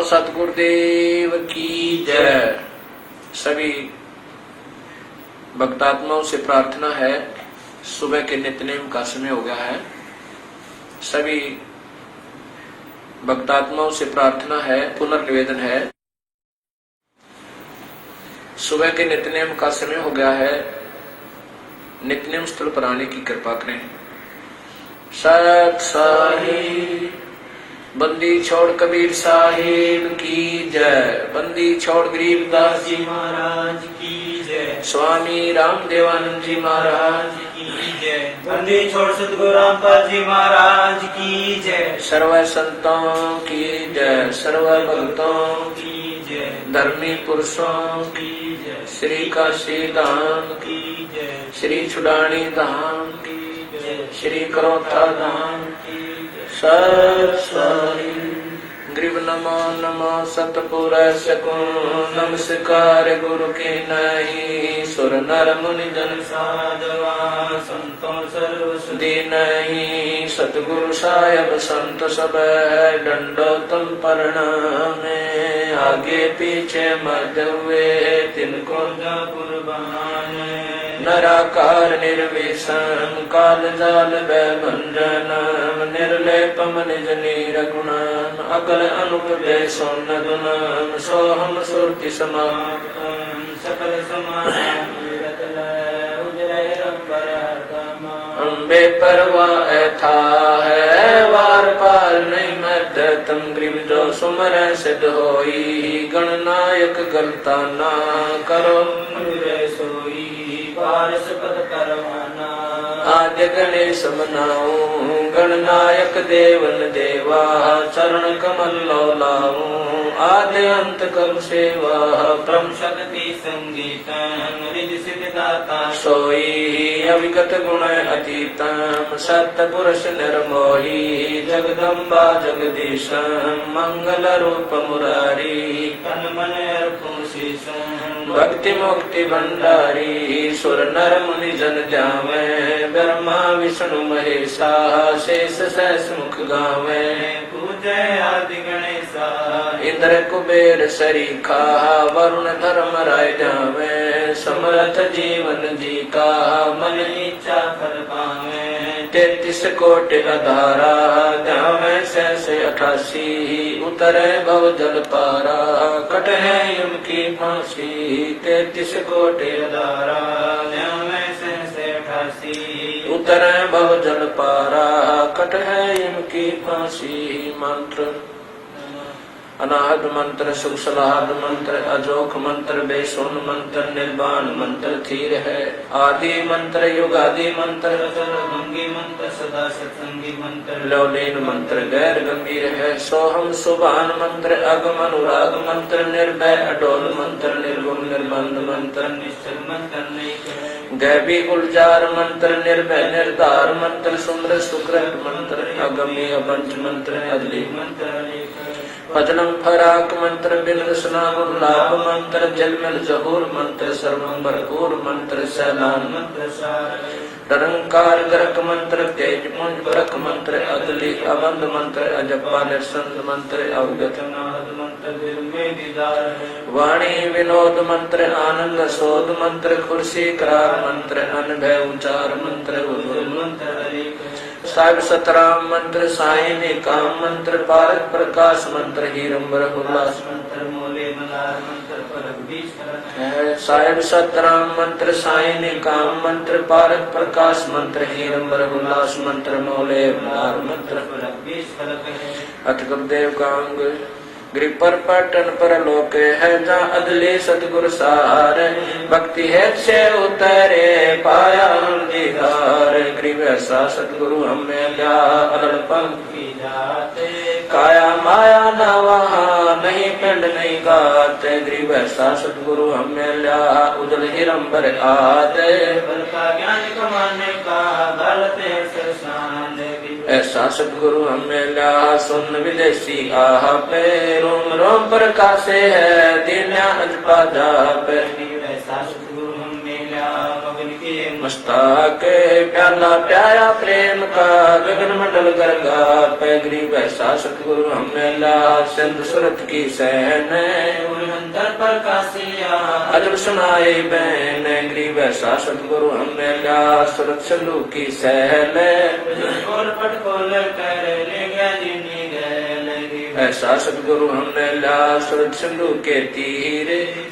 सतगुरुदेव की जय। सभी भक्तात्माओं से प्रार्थना है, सुबह के नित्यनेम का समय हो गया है। सभी भक्तात्माओं से प्रार्थना है, पुनर्निवेदन है, सुबह के नित्यनेम का समय हो गया है। नित्यनेम स्थल पर आने की कृपा करें। सत साहिब बंदी छोड़ कबीर साहिब की जय। बंदी छोड़ गरीबदास जी महाराज की जय। स्वामी रामदेवानंद जी महाराज की जय। बंदी छोड़ सतगुरु रामपाल जी महाराज की जय। सर्व संतों की जय, सर्व भक्तों की जय। धर्मी पुरुषों की जय। श्री काशी धाम की जय। श्री छुड़ानी धाम की जय। श्री करोथा धाम की जय। सत साई ग्रीव नमो नमो सतपुर सको नमस्कार गुरु के नहीं सुर नर मुनि जन साधवा संतों सर्व सुधी नहीं सतगुरु साहेब संत सब दंडोतम प्रणामे आगे पीछे मध्य हुए तिनको जा कुर्बान नराकार निर्विषम काल जाल भंजनम निर्लेपम निज नीर गुणम अकल अनुप सोन गुणम सोहम सुरति समाप्तम सकल समान अम्बे परवा था है वार पार नहीं मत तम ग्रीव जो सुमर सिद्ध होई गणनायक गलता ना करो सोई पारस पद करवाना आद्य गणेश मनाऊ गणनायक देवन देवा चरण कमल लाऊ आद्य अंत कर सेवा ब्रह्म शक्ति संगीत रिज सिद्धाता सोई अविगत गुण अतीतम सत्य पुरुष निर्मोही जगदम्बा जगदीश मंगल रूप मुरारी तन मन अर्पण शीश भक्ति मुक्ति भंडारी सुर नर मुनि जन जावे ब्रह्मा विष्णु महेशा शेष सहस मुख गावे पूजय आदि गणेशा इंद्र कुबेर सरीखा वरुण धर्म राय जावे समर्थ जीवन जी का मन इच्छा फल पावे 33 कोटि अधारा जावे से 88 उतरे भव जल पारा कट है यम की फांसी 33 कोटि दारा न्यामे से 88 उतरे भव जल पारा कट है यम की फांसी। मंत्र अनाहत मंत्र सुख सलाहत मंत्र अजोख मंत्र बेसुन मंत्र निर्वाण मंत्र थीर है आदि मंत्र युगादि मंत्र गंगी मंत्र सदा सत्संगी मंत्र लौलीन मंत्र गैर गंभीर है सोहम सुभान मंत्र अगम अनुराग मंत्र निर्भय अडोल मंत्र निर्गुण निर्बंध मंत्र निश्चल मंत्र नहीं गैबी गुलजार मंत्र निर्भय निर्धार मंत्र सुंदर सुकृत मंत्र अगम्य पंच मंत्र अदली मंत्र भजनम फराक मंत्र बिंद स्नान लाभ मंत्र जलमल जहूर मंत्र सर्वम भरपूर मंत्र सैलान मंत्र सार निरंकार गर्क मंत्र तेज पुंज बरक मंत्र अदली अबंध मंत्र अजपा निरसंद मंत्र अवगत मंत्र दिल में दीदार वाणी विनोद मंत्र आनंद सोद मंत्र खुर्सी करार मंत्र अनभय उचार मंत्र मंत्र साहिब सतराम मंत्र साई निकाम मंत्र पारक प्रकाश मंत्र हीरंबर उल्लास मंत्र मोले मलार मंत्र परक बीज साहिब सतराम मंत्र साई निकाम मंत्र पारक प्रकाश मंत्र हीरंबर उल्लास मंत्र मोले मलार मंत्र परक बीज अथ गुरुदेव का अंग गिरि पर पटन पर लोक है जा अदले सतगुरु सार भक्ति है से उतरे पाया दीदार ग्रीव ऐसा सतगुरु हमें ल्या अनल पंखी जाते काया माया न वहाँ नहीं पिंड नहीं गाते ग्रीव ऐसा सतगुरु हमें ल्या उजल हिरंबर आते बल का ज्ञान कमाने का गलत है सरसान ऐसा सतगुरु हमें ल्या सुन विदेशी आह पे रोम रोम प्रकाशे है दीन्या अजपा जा पे ऐसा सतगुरु हमें ल्या मगन के मस्तक प्याला प्याया प्रेम का गगन मंडल गरगा पे गरीब ऐसा सतगुरु हमें ला सिंध सुरत की सैन अंतर पर कासिया अजब सुनाए बैन गरीब ऐसा सतगुरु हमें ला सुरत सिंधु की सैन खोल पट खोल कर ले गया जिन्नी गैल ऐसा सतगुरु हमने ला सुरत सिंधु के तीर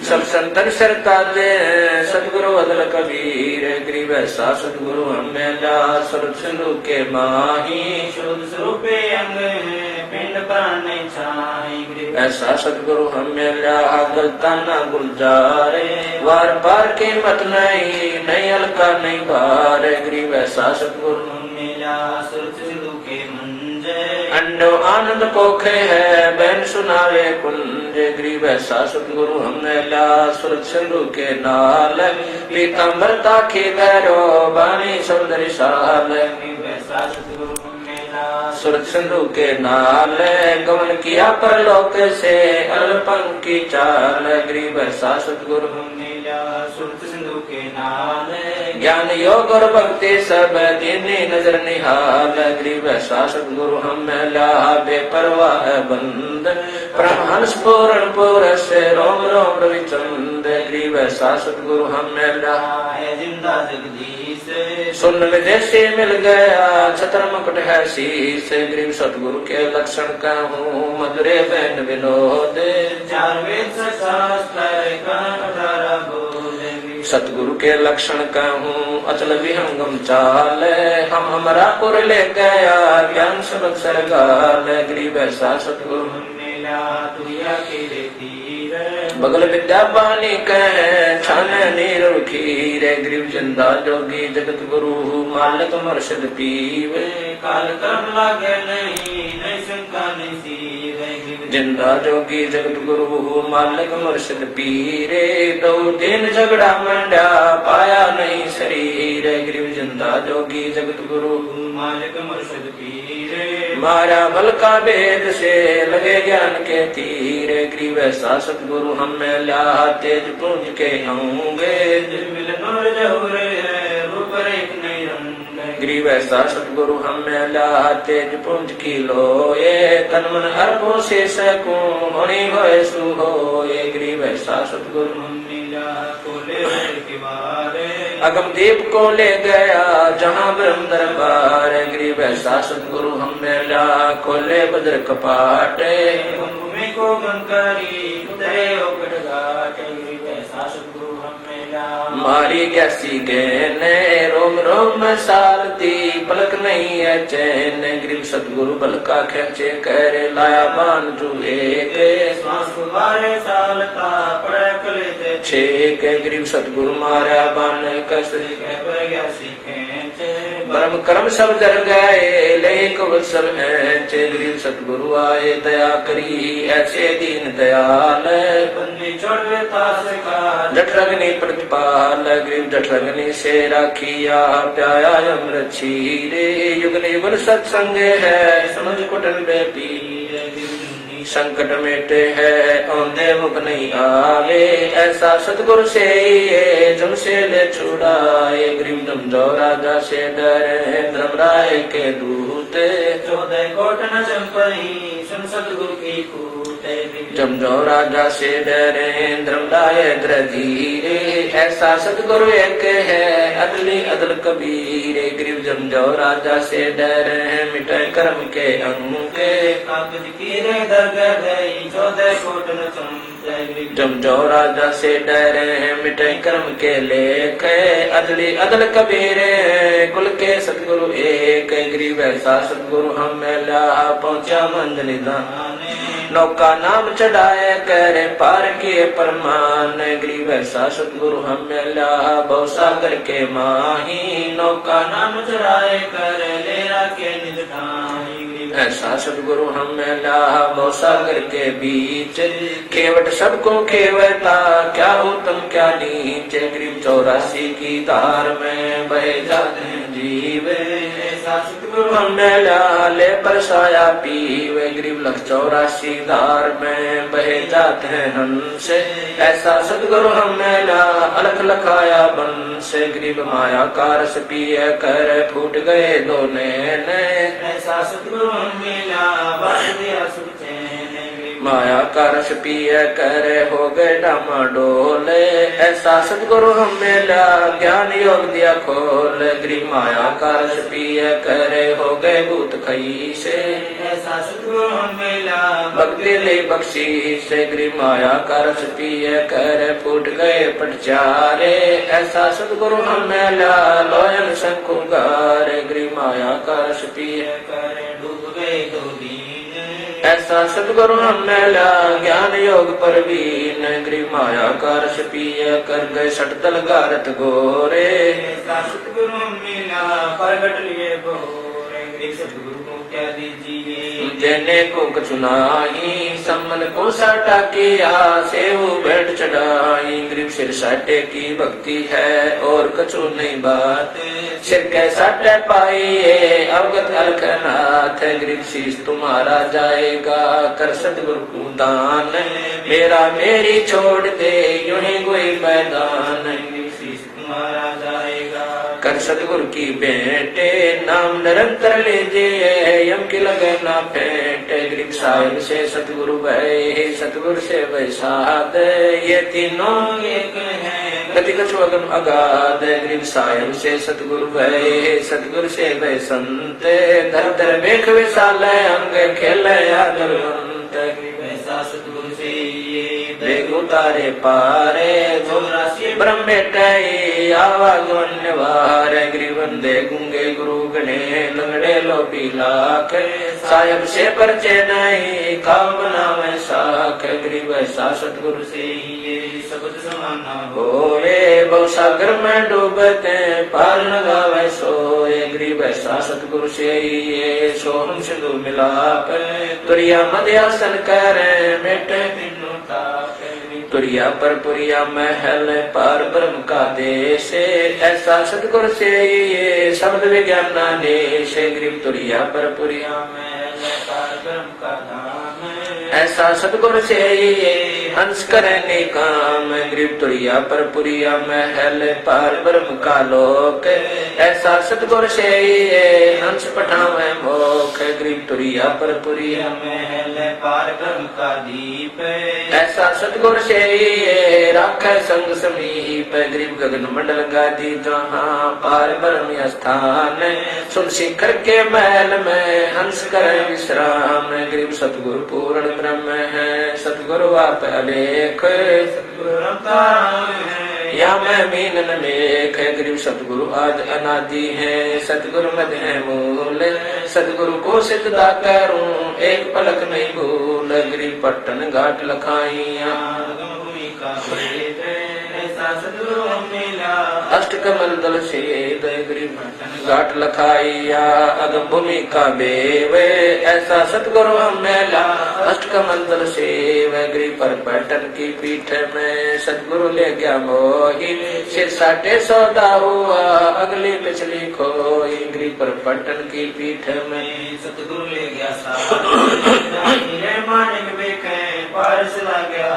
सब संतन सरता दे सतगुरु अदल कबीर गरीब ऐसा सतगुरु हमने ला सुरत सिंधु के माही शुद्ध स्वरूपे अंग पिंड प्राण नहीं छाई ऐसा सतगुरु हमें ला गलता ना गुलजारे वार पार की मत नहीं हल्का नहीं भार गरीब ऐसा सतगुरु मिला सुरत सिंधु के मंजे अंडो आनंद पोखे है बैन सुनावे कुंज गरीब ऐसा सतगुरु हमने ला सुरत सिंधु के नाल पीताम्बर ताखी भैरो बानी सौंदर्य साल वैसा सतगुरु मिला सुरत सिंधु के नाल गमन किया परलोक से अल्पंग की चाल गरीब ऐसा सतगुरु मिला सुरत सिंधु के नाल ज्ञान योग और भक्ति सब दीनी नजर निहाल गरीब ऐसा सतगुरु हमें ला बेपरवाह बंद परमहंस पूर्ण पुरस रोम रोम रविचंद गरीब ऐसा सतगुरु हमें ला है जिंदा जगदीश सुन विदेशी मिल गया छत्र मुकुट है शीस गरीब सतगुरु के लक्षण कहूँ मधुरे बैन विनोद चार वेद शास्त्र का बोले सतगुरु के लक्षण कहूँ अचल विहंगम चाल हम हमारा पुर ले गया ज्ञान सबक सरगाल गरीब ऐसा सतगुरु मिला तुया के तीर बगल विद्या बानी कहे छान नीर खीर गरीब जिंदा जोगी जगत गुरु मालिक मर्शद पीवे काल कर्म लागे नहीं शंका नहीं सीवे जिंदा जोगी जगत गुरु मालिक मुर्शिद पीरे दो दिन झगड़ा मंडा पाया नहीं शरीर गरीब जिंदा जोगी जगत गुरु मालिक मुर्शिद पीरे मारा बल का भेद से लगे ज्ञान के तीर गरीब ऐसा सतगुरु हमें ला तेज पुंज के होंगे मिल नूर जहुरे रूप रेख नहीं रंग गरीब ऐसा सतगुरु हमें ला तेज पुंज की लोए तन मन अर्पों से सकूं होनी होए सु होए गरीब ऐसा सतगुरु मिला कोले के बारे अगम दीप को ले गया जहाँ ब्रह्म दरबार गरीब ऐसा सतगुरु हमें ला खोले बद्र कपाटे भूमि को गंकारी उतरे ओकट घाट ऐसा सतगुरु हमें ला मारी कैसी गहने रोम रोम सारती पलक नहीं है चैन गरीब सतगुरु बल का खेचे कर लाया बान जुए के श्वास बारे साल का पड़े कले ते छे के गरीब सतगुरु मारा बान कस पर गया सीखे ब्रह्म कर्म सब जर गए लेक सब है गरीब सतगुरु आए दया करी ऐसे दीन दयाल बंदी छोड़ देता से का जठरग्नि प्रतिपाल गरीब जठरग्नि से राखिया प्याया अमृत छीरे युगन युगन सत्संग है समझ कुटन बेपीर संकट मेटे है औंधे मुख नहीं आवे ऐसा सतगुरु से ये जम से ले छुड़ाए गरीब जमजो राजा से डरे धर्मराय के दूत 14 कोट न चंपई सुन सतगुरु की कूटे जमजो राजा से डरे धर्मराय धीरे ऐसा सतगुरु एक है अदली अदल कबीर गरीब जमजो राजा से डरे मिटे कर्म के अंके कागज की रे दरगाह गई 14 कोट न चंपई जमजो राजा से डरे मिटे कर्म के लेख अदली अदल कबीरे कुल के सतगुरु एक गरीब ऐसा सतगुरु हमें ला पहुंचा मंजलि दाने नौका नाम चढ़ाए करे पार किए परमान गरीब ऐसा सतगुरु हमें ला भव सागर के माही नौका नाम चढ़ाए करे लेरा के निज ठाई ऐसा सतगुरु हमें ला भव सागर के बीच केवट सबको केवता क्या उत्तम क्या नीच गरीब 84 की धार में बहे जाते हैं जीव ऐसा ऐसा सतगुरु हमने ले परसाया पीवे गरीब लख 84 धार में बहे जाते हैं हंस ऐसा सतगुरु हमने ला अलख लखाया बंस गरीब माया का रस पिए कर फूट गए दो नैन ऐसा सतगुरु मिला बस दिया सुख चैन माया का रस पिए कर हो गए डामाडोल ऐसा सतगुरु हमें ला ज्ञान योग दिया खोल गरीब माया का रस पिए कर हो गए भूत खई से ऐसा सतगुरु मिला भक्ति ले बख्शी से गरीब माया का रस पिए कर फूट गए पटचारे ऐसा सतगुरु हमें ला लोयन शंकुगार गरीब माया का रस पिए कर डूब गए दो दीन ऐसा सतगुरु हमने ला ज्ञान योग परवीन गरीब माया का रस पिए कर गए सटदल गारत गोरे ऐसा सतगुरु मिला प्रगट लिए बोरे गरीब सतगुरु को क्या दीजिए जेने को कचुनाही सम्मन को साटा किया सेव बैठ चढ़ाई गरीब सिर साटे की भक्ति है और कछु नहीं बात सिर के साटे पाइए अवगत अलखनाथ गरीब शीश तुम्हारा जाएगा कर सतगुरु को दान मेरा मेरी छोड़ दे यूं ही कोई मैदान गरीब शीश तुम्हारा जाएगा कर सतगुरु की बेटे नाम निरंतर लीजिए यम की लगे ना फेंटे गरीब साहिब से सतगुरु भय सतगुरु से वैसाद ये तीनों एक है गति कछु अगम अगाध गरीब साहिब से सतगुरु भय सतगुरु से वै संत धर धर बेख विशाल अंग खेल आदरवंत ऐसा सतगुरु से ये बेग उतारे पारे चौरासी ब्रह्म बेटाई आवागमन्यवार गरीब बंदे गुंगे गुरु गणे लंगड़े लोपी लाख साहिब से परचे नहीं काम बनावे साख गरीब ऐसा सतगुरु से ये शब्द समाना होवे बहु सागर में डूबते पार लगावे सोए गरीब ऐसा सतगुरु से ये सोहम सिंधु मिलाप तुरिया मध्यासन करे मेटे तीनों ताप तुरिया पर पुरिया महल पार ब्रह्म का देश ऐसा सतगुरु से ये शब्द विज्ञान देश गरीब तुरिया पर पुरिया महल पार ब्रह्म का धाम ऐसा सतगुरु से ये हंस करने काम गरीब तुरिया पर पुरिया महल पार ब्रह्म का लोक ऐसा सतगुरु से ये हंस पठावे मोख गरीब तुरिया पर पुरिया महल पार ब्रह्म का दीप ऐसा सतगुरु से ये राखे संग समीप गरीब गगन मंडल गादी जहाँ पार ब्रह्म स्थान सुन शिखर के महल में हंस कर विश्राम गरीब सतगुरु पूर्ण ब्रह्म है सतगुरु आप अलेख सतगुरु रमताराम है या मैं मीनन लेख गरीब सतगुरु आज अनादि है सतगुरु मध्य है मूल सतगुरु को सिद्धा करूं एक पलक नहीं भूल गरीब पट्टन घाट लखाइया भूमि का भेद ऐसा सतगुरु मिला अष्ट कमल दल से गरीब घाट लखाइया अगम भूमि का बेव ऐसा सतगुरु मेला अष्ट कमल दल से गरीब पर पटन की पीठ में सतगुरु ले गया मोही सिर साटे सौदा हुआ अगली पिछली खोई गरीब पर पटन की पीठ में सतगुरु ले गया सारे मानिक बेके पारस ला गया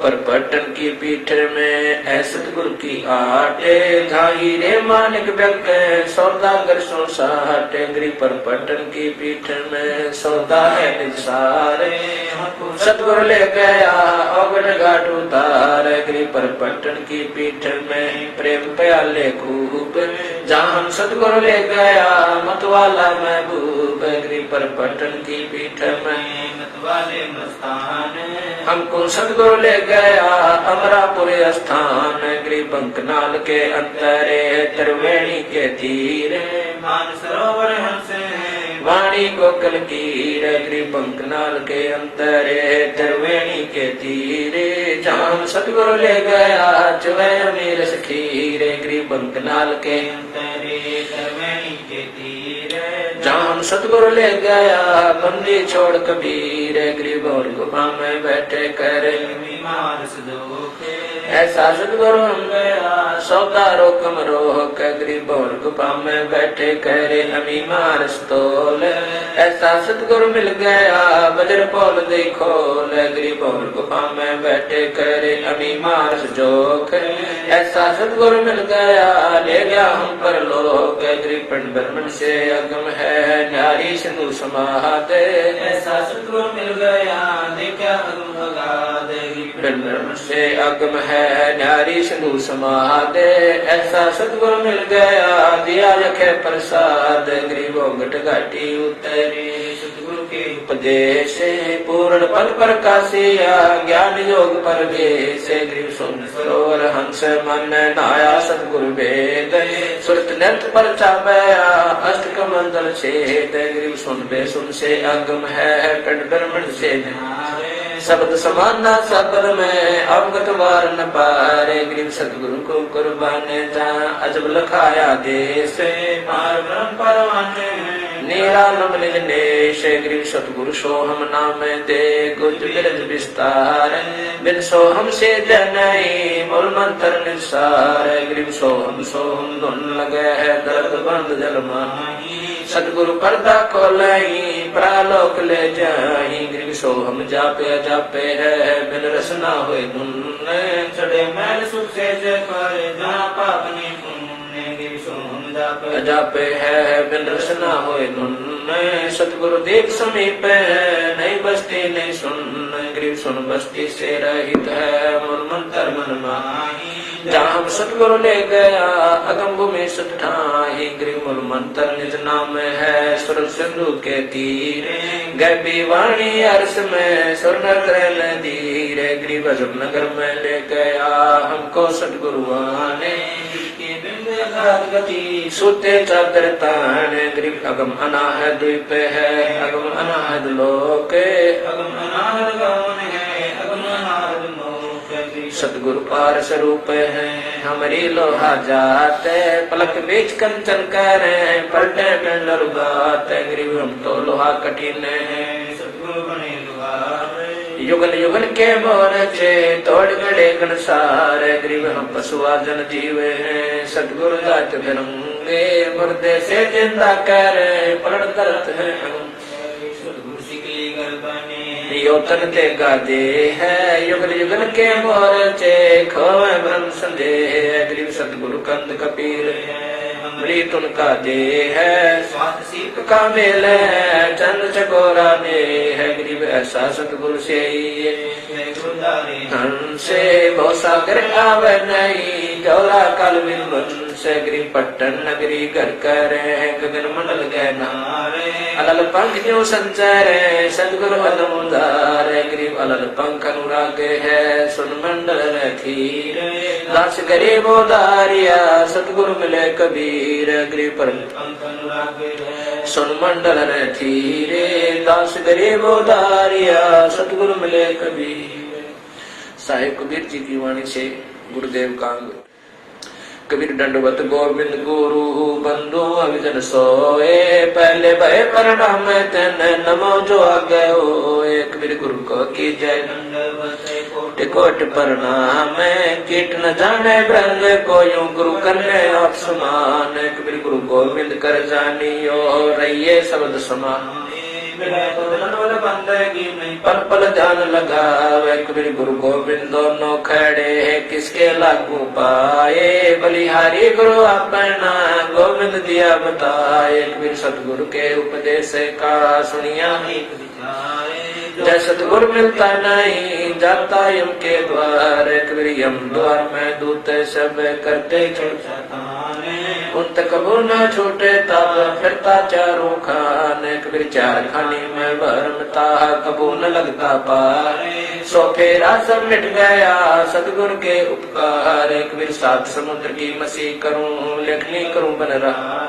पर पटन की पीठ में ऐ सतगुरु की आटे धाई रे मानिक व्यक्त सौदागर सो साटे गरीब पर पटन की पीठ में सौदा है निसारे सतगुरु ले गया अवगढ़ घाट उतार गरीब पर पटन की पीठ में प्रेम प्याले खूब जहाँ हम सतगुरु ले गया मतवाला महबूब गरीब पर पटन की पीठ में मतवाले मस्तान हमको सतगुरु ले गया अमरापुर स्थान गरीब बंकनाल के अंतरे त्रिवेणी के तीर मान सरोवर हंसे वाणी गोकल कीर गरीब बंकनाल के अंतरे त्रिवेणी के तीरे जहाँ सतगुरु ले गया चुवे अमीर खीर गरीब बंकनाल के अंतरे त्रिवेणी के तीर जहाँ सतगुरु ले गया बंदी छोड़ कबीर गरीब और गुफा में बैठे कर मार सुदोखे ऐसा सतगुरु मिल गया सौदा रोकम रोक गरीब और गुफा में बैठे करे अमी मारस तोल। ऐसा सतगुरु मिल गया बजर पोल दे खोल गरीब और गुफा में बैठे करे अमी मारस जोख। ऐसा सतगुरु मिल गया ले गया हम पर लोग गरीब पिंड ब्रह्मण से अगम है नारी सिंधु समाते। ऐसा सतगुरु मिल गया देखा अगम अगाध पिंड ब्रह्मण से अगम है नारी सिंधु समाते। ऐसा सतगुरु मिल गया दिया रखे प्रसाद गरीबों घट घाटी उतरे सतगुरु के उपदेश पूर्ण पद प्रकाशिया ज्ञान योग परवेश गरीब सुन सरोवर हंस मन नाया सतगुरु वेद सुरत नृत्य पर चापया अष्ट कमंडल छेद गरीब सुन बे सुन से अगम है पिंड ब्रह्मण से शब्द समाना शब्द में अवगत वार न पारे गरीब सतगुरु को कुर्बान जा अजब लखाया देश पार ब्रह्म परवाने नीरा नम निज गरीब सतगुरु सोहम नाम दे गुज बिरज विस्तार बिन सोहम से जनई मूल मंत्र निसार गरीब सोहम सोहम धुन लगे है दर्द बंद जल माही सतगुरु पर्दा खोलाई प्रालोक ले जाई गरीब सोहम जापे जापे है बिन रसना हुए धुन चढ़े मैल सुख से कर जहाँ पाप नहीं पुण्य गिर सोम जापे जापे है बिन रसना हुए धुन सतगुरु देव समीप है नहीं बस्ती नहीं सुन गरीब सुन बस्ती से रहित है मूल मंत्र मन माही। जहाँ हम सतगुरु ले गया अगम भूमि सुठाही गरीब मूल मंत्र निज नाम है सुर सिंधु के तीर गैबी वाणी अर्श में सुर नगर धीर गरीब अजब नगर में ले गया हमको सतगुरु आने गति सूते चादर तान गरीब अगम अनाहद द्वीप है अगम अनाहद लोक अगम अनाहद गमन है अगम अनाहद मोक्ष सतगुरु पार स्वरूप है हमारी लोहा जाते पलक बीच कंचन करे पलटे पिंडर बात गरीब हम तो लोहा कठिन है सतगुरु बने दुआर युगल युगल के मोरचे तोड़ गड़े गणसार गरीब हम पशुआ जन जीवे हैं सतगुरु जात बिरंगे मुर्दे से जिंदा करे पलट दर्द है सतगुरु सिकली गर्भाने योतन ते गादे है युगल युगल के मोरचे खोए ब्रह्म संदेह गरीब सतगुरु कंद कपीर मृत उनका दे है स्वात सीप का मेल है चंद चकोरा ने है गरीब ऐसा सतगुरु से से बहु सागर आवे नहीं डोला काल बिन से गरीब पट्टन नगरी घर कर गगन मंडल गहनारे अलल पंख जो संचार सतगुरु अलमुदार गरीब अलल पंख अनुराग है सुन मंडल रखीर दास गरीब उदारिया सतगुरु मिले कबीर गरीब पर पंख अनुराग है सुन मंडल रखीरे दास गरीब उदारिया सतगुरु मिले कबीर। साहिब कबीर जी की वाणी से गुरुदेव कांग कबीर दंडवत गोविंद गुरु बंधु अभिजन सोए पहले भय प्रणाम तेन नमो जो आगे होए कबीर गुरु को की जय कोटि कोटि प्रणाम कीट न जाने ब्रह्म को यूं गुरु करने आप समान कबीर गुरु गोविंद कर जानियो रहिए शब्द समान पल पल ध्यान लगावे कबीर गुरु गोविंद दोनों खड़े है किसके लागू पाए बलिहारी गुरु अपना गोविंद दिया बताए कबीर सतगुरु के उपदेश का सुनिया जय सतगुरु मिलता नहीं जाता यम के द्वार कबीर यम द्वार में दूत सब करते उन तक कबू न छूटे तब फिरता चारों खाने कबीर चार खानी में भरमता कबू न लगता पार सो फेरा सब मिट गया सतगुरु के उपकार कबीर सात समुद्र की मसी करूं लेखनी करूं बन रहा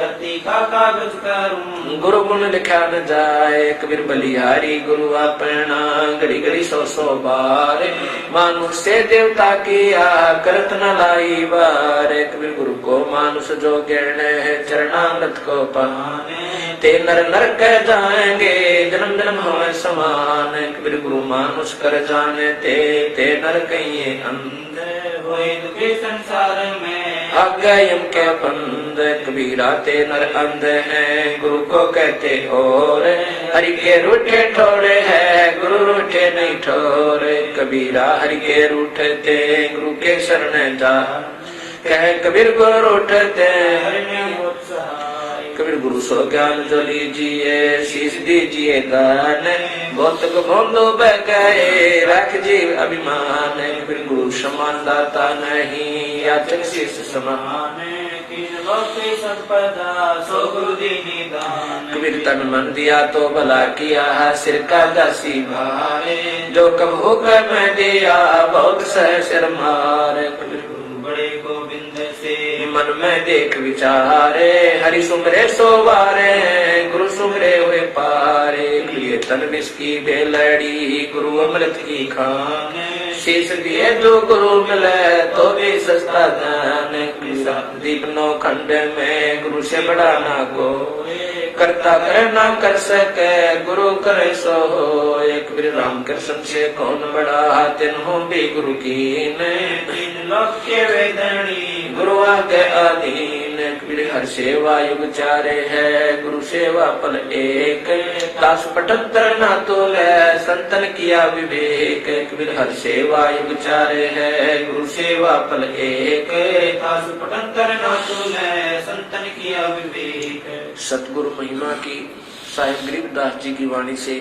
धरती का कागज करूं। गुरु गुण लिखा न जाए कबीर बलिहारी गुरु अपना घड़ी घड़ी सौ सौ बार मानुष से देवता किया करत न लाई बार कबीर गुरु को मानुष जो गिरने है चरणामृत को पाने ते नर नरक जाएंगे जन्म जन्म हो समान कबीर गुरु मानुष कर जाने ते नर कहिए अंधे होए दुखे संसार में आज्ञा यम के बंद कबीरा ते नर अंध हैं गुरु को कहते और हरि के रूठे ठोरे है गुरु रूठे नहीं ठोरे कबीरा हरि के रूठते गुरु के शरण जा कह कबीर गुरु रूठते हरि में होत सहाय। कबीर गुरु सो ज्ञान जो लीजिए शीश दीजिए दान बहुत गोंदो बह गए रख जीव अभिमान कबीर गुरु समान दाता नहीं याचक शीश समान तीन लोके संपदा सो गुरु दीनी दान। कबीर तन मन दिया तो भला किया सिर का दासी भारे जो कब होकर मैं दिया बहुत सह सिर मारे कबीर गुरु बड़े गोविंद से मन में देख विचारे हरि सुमरे सोवारे गुरु सुमरे हुए पारे लिए तन विष की बेलड़ी गुरु अमृत की खान शीश दिए जो गुरु मिले तो भी सस्ता दान दीप नौ खंड में गुरु से बड़ा ना को करता करे ना कर सके गुरु करे सो हो एक कबीर राम कृष्ण से कौन बड़ा तिन हो भी गुरु की तीन लोक के वेदनी गुरु आगे अधीन कबीर हर सेवा युग चारे है गुरु सेवा पल एक दास पटंतर ना तोले संतन किया विवेक कबीर हर सेवा युग चारे है गुरु सेवा पल एक दास पटंतर ना तूले संतन किया विवेक। सतगुरु महिमा की साहिब गरीबदास जी की वाणी से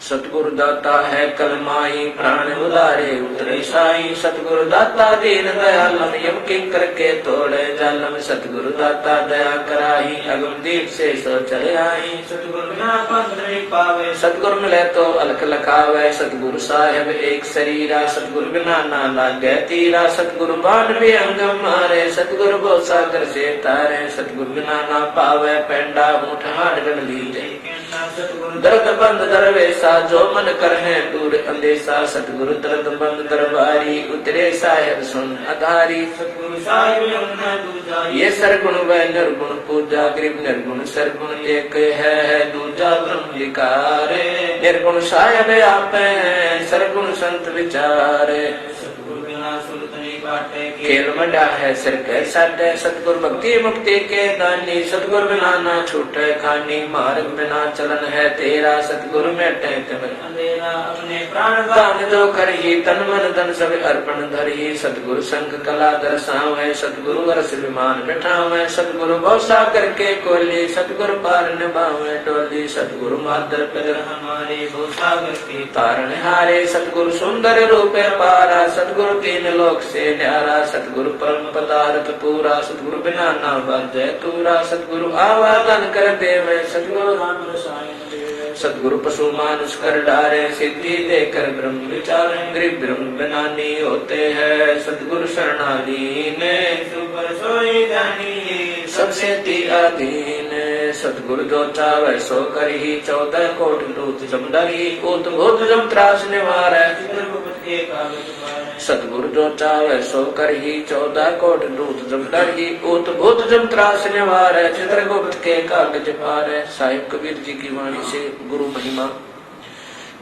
सतगुरु दाता है कलमाई प्राण उदारे उतरे साई सतगुरु दाता दीन दयालम यम किंकर के तोड़े जालम सतगुरु दाता दया कराही अगम दीप से सो चले आई सतगुरु बिना पंथ नहीं पावे सतगुरु मिले तो अलख लखावे सतगुरु साहेब एक शरीरा सतगुरु बिना ना लागे तीरा सतगुरु बाण भी अंग मारे सतगुरु गो सागर से तारे सतगुरु बिना ना पावे पेंडा ऊँट हाड़ गण लीजे दर्द बंद दरवेशा जो मन कर है दूर अंदेशा सतगुरु दर्द बंद दरबारी उतरे साहेब सुन अधारी सतगुरु साहिब यमुना दूजा ये सरगुण व निर्गुण पूजा गरीब निर्गुण सरगुण एक है दूजा ब्रह्म विकार निर्गुण साहेब आप है सरगुण संत विचारे सतगुरु बिना सुरत नहीं बाटे खेल मंडा है सिर के साटे सतगुरु भक्ति मुक्ति के दानी सतगुरु बिना ना छूटे खानी मार्ग बिना चलन है तेरा सतगुरु में अंधेरा अपने प्राण दान जो करही तन मन धन सब अर्पण धरही सतगुरु संग कला दर्शाव है सतगुरु वर्ष विमान बैठाव है सतगुरु भौसा करके कोली सतगुरु पार निभावे डोली सतगुरु मादर पितर हमारे भूसागर के तारण हारे सतगुरु सुंदर रूपे पारा सतगुरु तीन लोक से न्यारा सतगुरु परम पदार्थ पूरा सतगुरु बिना ना बजे तूरा सतगुरु आवादन कर देवे सतगुरु राम रसायन देवे सतगुरु पशु मानुष कर डारे सिद्धि देकर ब्रह्म विचार गरीब ब्रह्म बिना नहीं होते हैं सतगुरु शरणाधीन सुपर सोई जानी सबसे ती अधीन सतगुरु जो चावे सो करही 14 कोट लूट जमडरी उत भूत जम त्रास निवार चित्रगुप्त के कागज पर सतगुरु जो चावे सो करही 14 कोट लूट जमडरी उत भूत जम त्रास निवार चित्रगुप्त के कागज पार साहिब कबीर जी की वाणी से गुरु महिमा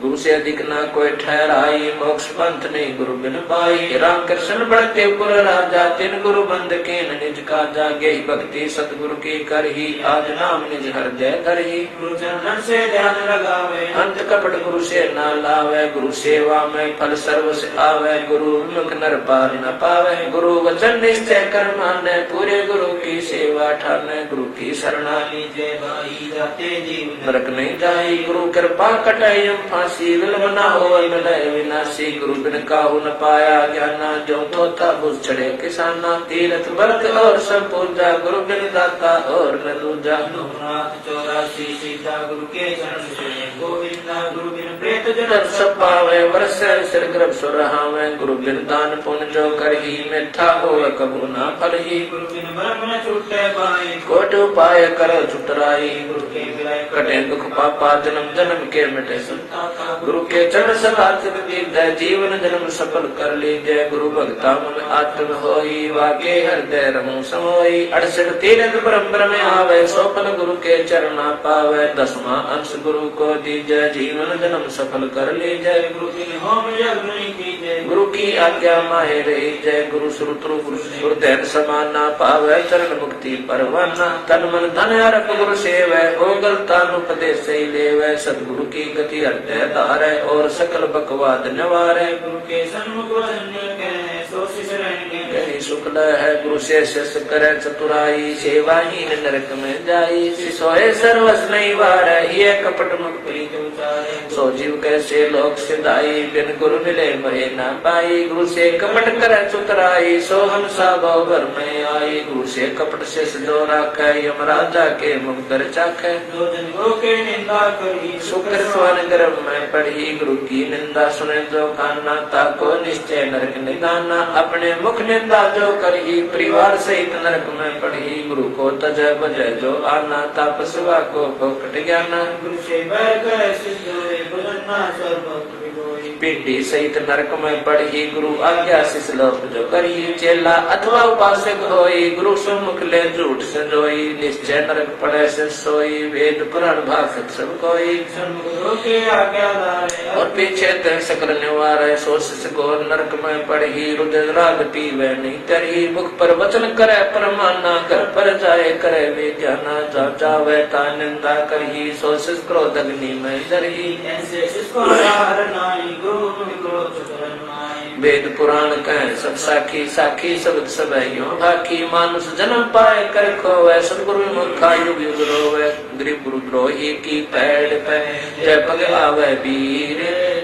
गुरु से अधिक ना कोई ठहराई मोक्ष पंथ नहीं गुरु बिन पाई राम कृष्ण बढ़ते पुर राजा तिन गुरु बंद के निज का जागे ही भक्ति सतगुरु की कर ही आज नाम निज हृदय धर ही गुरु चरण से ध्यान लगावे अंत कपट गुरु से न लावे गुरु सेवा में फल सर्व से आवे गुरु मुख नर पार न पावे गुरु वचन निश्चय कर माने पूरे गुरु की सेवा ठाने गुरु की शरणा लीजे भाई जाते जीव नरक नहीं जाई गुरु कृपा कटाई फांसी विलंब न हो मिलय विनाशी गुरु बिन काहू न पाया ज्ञाना जो तोता बुझ चढ़े किसाना तीर्थ व्रत और सब पूजा गुरु बिन दाता और न दूजा नाथ 84 सीता गुरु के चरण से गोविंदा गुरु बिन प्रेत जन सब पावे वर्ष सिर गर्भ सुरहावे गुरु बिन दान पुण्य जो कर ही मिठा हो कबू ना फल ही गुरु बिन ब्रह्म न छूटे पाए कोट उपाय कर चुतराई गुरु के विलय कटे दुख पापा जन्म जन्म के मिटे संताप गुरु के चरण सदा चिर जीवन जन्म सफल कर लीजय गुरु भक्ता मन आत्म होई वाके हृदय रमु समोई 68 तीरथ परम्पर में आवे सोपन गुरु के चरणा पावे 10वां अंश गुरु को दीजय जीवन जन्म सफल कर लीजय गुरु के होम यज्ञ नहीं कीजिए गुरु की आज्ञा माहे रही जय गुरु श्रुतु गुरुदेव समाना पावे चरण मुक्ति परवाना तन मन धन अर्प गुरु सेवै हो गलतानुपदेश से लेवै सतगुरु की गति हृदय धारै और सकल बकवाद निवारै गुरु के सन्मुख वचन कहे सो शरण कहीं शुक्ल है गुरु से शिष करे चतुराई सेवाहीन नरक में जाई सोए सर्वस नहीं वार ये कपट मुख प्रीत उतारे सो जीव कैसे लोक सिधाई बिन गुरु मिले महे न पाई गुरु से कपट करे चतुराई सो हम भव भर में आई गुरु से कपट से जो राख यमराजा के मुख कर चाखे जो जन गुरु के निंदा करी शुक्र स्वन गर्भ में पढ़ी गुरु की निंदा सुने जो काना ताको निश्चय नरक निदाना अपने मुख निंदा जो करी परिवार सहित नरक में पढ़ी गुरु को तज बजय जो आना तापस्वा को फोकट ज्ञाना गुरु से बैर कर सिद्ध होए बुलंदा सर्वत्र विदोई पीढ़ी सहित नरक में पढ़ी गुरु आज्ञा शिष लोक जो करी चेला अथवा उपासक होई गुरु सम्मुख ले झूठ संजोई निश्चय नरक पड़े से सोई वेद पुराण भाषक सब कोई गुरु के आज्ञादार और पीछे ते सकल निवार सो शिष को नरक में पढ़ी रुद्र राग पीवे नहीं तरी मुख पर वचन करे परमाना कर पर जाए करे वे ज्ञाना जा जावे ता निंदा करही सो शिष क्रोध अग्नि में जरही ऐसे जिसको हर नाई गुरु क्रोध चरण नाई वेद पुराण कह सब साखी साखी शब्द सब यो भाखी मानुष जन्म पाए कर खोवे सतगुरु मुखा युग युग रोवे गरीब गुरु द्रोही की पैड़ पे जय पग आवे वीर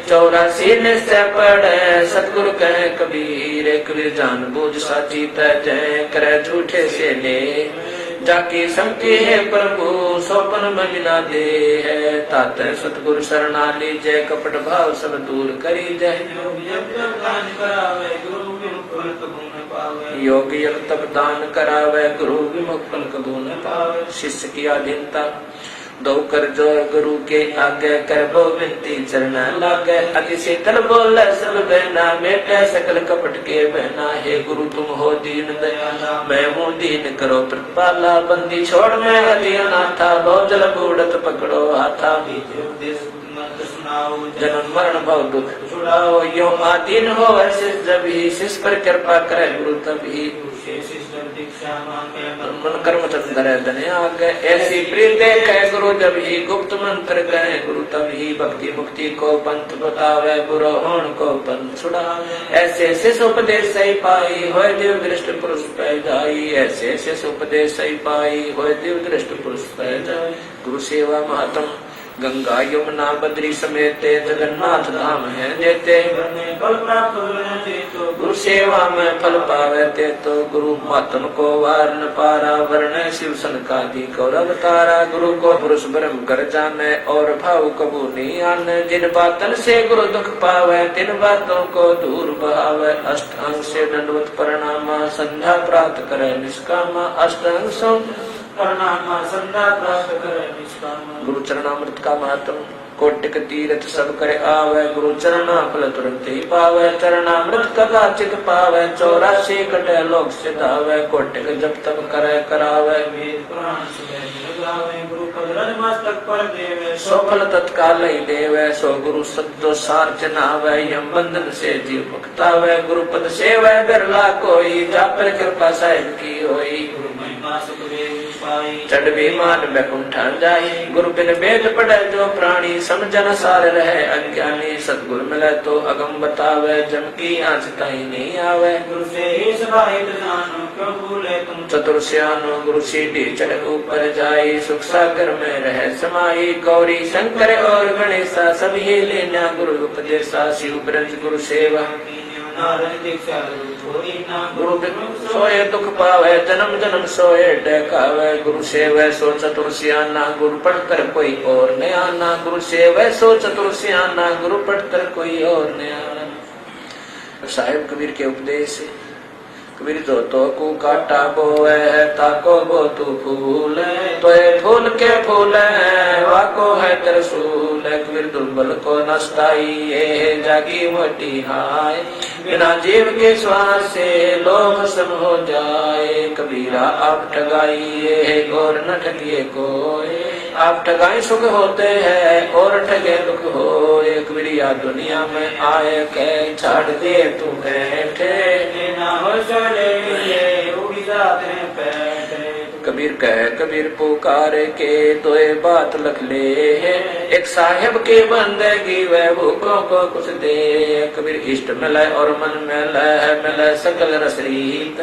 84 निश्चय पड़े सतगुरु कहे कबीर कबीर जान बूझ साची जय करे झूठे से ले जाकी संगति है प्रभु सोपन बमिना दे है तात सतगुरु शरणा लीजय कपट भाव सब दूर करी जय योग योग तब दान करावे गुरु विमुख फल कबूल पावे शिष्य की अधीनता दो कर जो गुरु के आगे कर बो विनती चरण लागे अति शीतल बोले सब बहना मेटे सकल कपट के बहना हे गुरु तुम हो दीन दयाला मैं हूँ दीन करो प्रतिपाला बंदी छोड़ मैं अति अनाथा बहु जल बूढ़त पकड़ो हाथा जन्म मरण भव दुख छुड़ाओ यो आदीन हो ऐसे जब ही शिष्य पर कृपा करे गुरु तभी मन कर्म चंद्र धने आगे ऐसी प्रीत देखे गुरु जब ही गुप्त मंत्र कहे गुरु तभी भक्ति मुक्ति को पंथ बतावे बुरो होण को पंथ छुड़ावे ऐसे शिष्य उपदेश सही पाई होय दिव्य दृष्ट पुरुष पै जाई ऐसे शिष्य उपदेश सही पाई होय दिव्य दृष्ट पुरुष पै जाई गुरु सेवा महात्म गंगा यमुना बद्री समेत जगन्नाथ धाम है देते गुरु सेवा में फल पावे ते तो गुरु मातम को वार न पारा वर्ण शिव सनकादि को अवतारा गुरु को पुरुष ब्रह्म कर जाने और भाव कबू नहीं आने जिन बातन से गुरु दुख पावे तिन बातों को दूर बहावे अष्टांग से दंडवत प्रणामा संध्या प्राप्त करे निष्कामा अष्टांग सो प्रणामा संध्या प्राप्त करे निष्कामा गुरु चरणामृत का महत्व कोटिक तीर्थ सब करे आवे गुरु चरणा फल तुरंत ही पावे चरणामृत कदाचित पावे 84 कटे लोक सिधावे कोटिक जब तब करे करावे वेद पुराण सुने गुरु पद रज मस्तक पर देवे सो फल तत्काल ही देवे सो गुरु सत्यो सार चनावे यम बंधन से जीव मुक्तावे गुरु पद सेवे बिरला कोई जा पर कृपा साहिब की होई गुरु महिमा सुखदेव पाई चढ़ विमान बैकुंठा जाई गुरु बिन वेद पढ़े जो प्राणी समझन सार रहे अज्ञानी सतगुरु मिले तो अगम बतावे जम की आँच ताई नहीं आवे गुरु से ही सबाहित जानो क्यों भूले तुम चतुर सियानो गुरु सीढ़ी चढ़ ऊपर जाई सुख सागर में रहे समाई गौरी शंकर और गणेशा सभी लेना गुरु उपदेशा शिव ब्रज गुरु सेवा गुरु सोए दुख पावे जन्म जन्म सोए टहकावे गुरु सेवे सो चतुर सियाना गुरु पढ़कर कोई और न आना गुरु सेवे सो चतुर सियाना गुरु पढ़कर कोई और न आना साहिब कबीर के उपदेश कबीर जो तो को काटा बोए है ताको बो तू फूल तो फूल के फूल है वाको है तरसूल। कबीर दुर्बल को नस्ताई ये जागी मोटी हाय बिना जीव के श्वास से लोभ सम हो जाए। कबीरा आप ठगाई ये और न ठगिए कोई आप ठगाई सुख होते हैं और ठगे दुख हो। कबीरिया दुनिया में आए के छाड़ दे तू बैठे ना हो चले उगी जाते पैठे। कबीर कह कबीर पुकार के दोए बात लख ले एक साहेब के बंदगी वह भूखों को कुछ दे। कबीर इष्ट मिले और मन मिले सकल रसरीत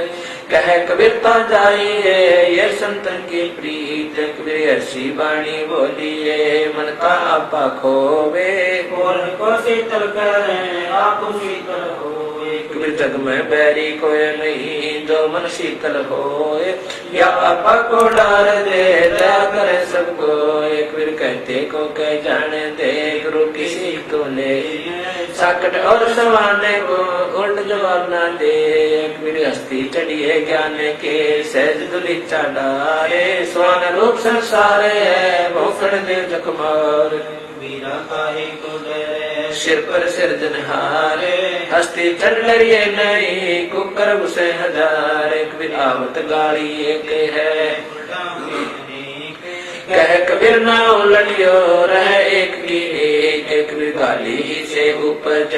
कह कबीरता जाइए ये संतन की प्रीत। कबीर ऐसी वाणी बोलिए मन का आपा खोवे और को शीतल करें आप शीतल हो। कबीर जग में बैरी कोई नहीं जो मन शीतल होए या आपा को डार दे दया करे सबको। कबीर कहते को कह जाने दे गुरु किसी को ले साकट और समाने को उल्ट जवाब ना दे। कबीर हस्ती चढ़िए ज्ञान के सहज दुलीचा डारे स्वान रूप संसार है भोखड़ दे जखमार। वीरा काहे को डरे सिर पर सिरजनहारे हस्ती चढ़ लड़िए नहीं कुकर उसे हजार। कबीर आवत गाड़ी एक है कह कबीर ना उलटियो रह एक की एक। कबीर गाली से उपज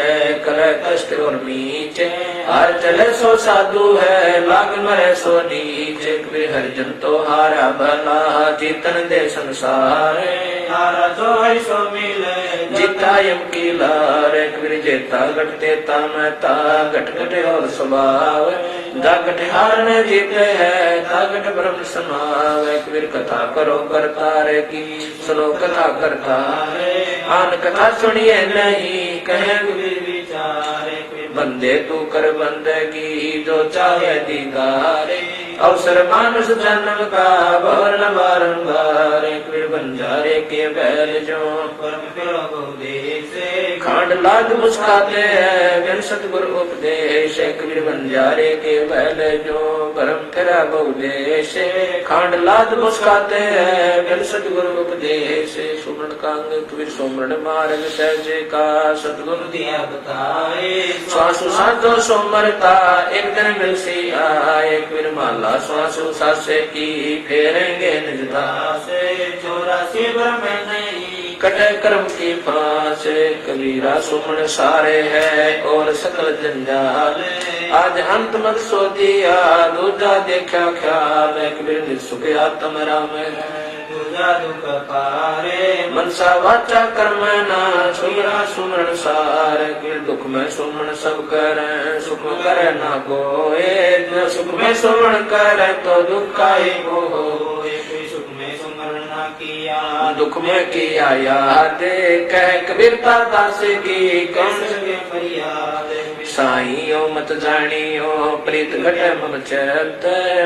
कर कष्ट और नीच हार चले सो साधु है लाग मरे सो नीच। कबीर हर जन तो हारा भला जीतन दे संसार हारा जो है सो मिले जीता यम की लार। कबीर जेता घटते ता घट घटे और स्वभाव जा घट हारने जीते है ता घट ब्रह्म समाव। कबीर कथा करो करतार की सुनो कथा करतार आन कथा सुनिए नहीं कहे कबीर विचारे। बंदे तू कर बंदगी जो चाहे दीदारे अवसर मानुष जन्म का भवन बारंबार। कबीर बंजारे के बैल जो परम पिरो बहुदेश खांड लाद मुस्काते हैं बिन सतगुरु उपदेश। कबीर बंजारे के बैल जो परम फिरा बहुदेश खांड लाद मुस्काते हैं बिन सतगुरु उपदेश। सुमरण कांग कबीर सुमरण मार्ग सहज का सतगुरु दिया बताए। श्वासु साधो सोमरता एक दिन मिल सी आए। कबीर माला श्वासु सासे की फेरेंगे निज दासे 84 ब्रह्म नहीं कटे कर्म की फांस। कबीरा सुमन सारे है और सकल जंजाल आज अंत मत सो दिया दूजा देखा ख्याल। कबीर निसुख आत्म राम दूजा दुख पारे मनसा वाचा कर्म ना सुमरा सुमरण सार। कबीर दुख में सुमन सब करे सुख करे ना कोए सुख में सुमन करे तो दुख का ही हो। सुख में सुमरण ना किया दुख में किया याद कह कबीरता दास की कौन सके फरियाद। साईं मत जानियो प्रीत घटे मम चैत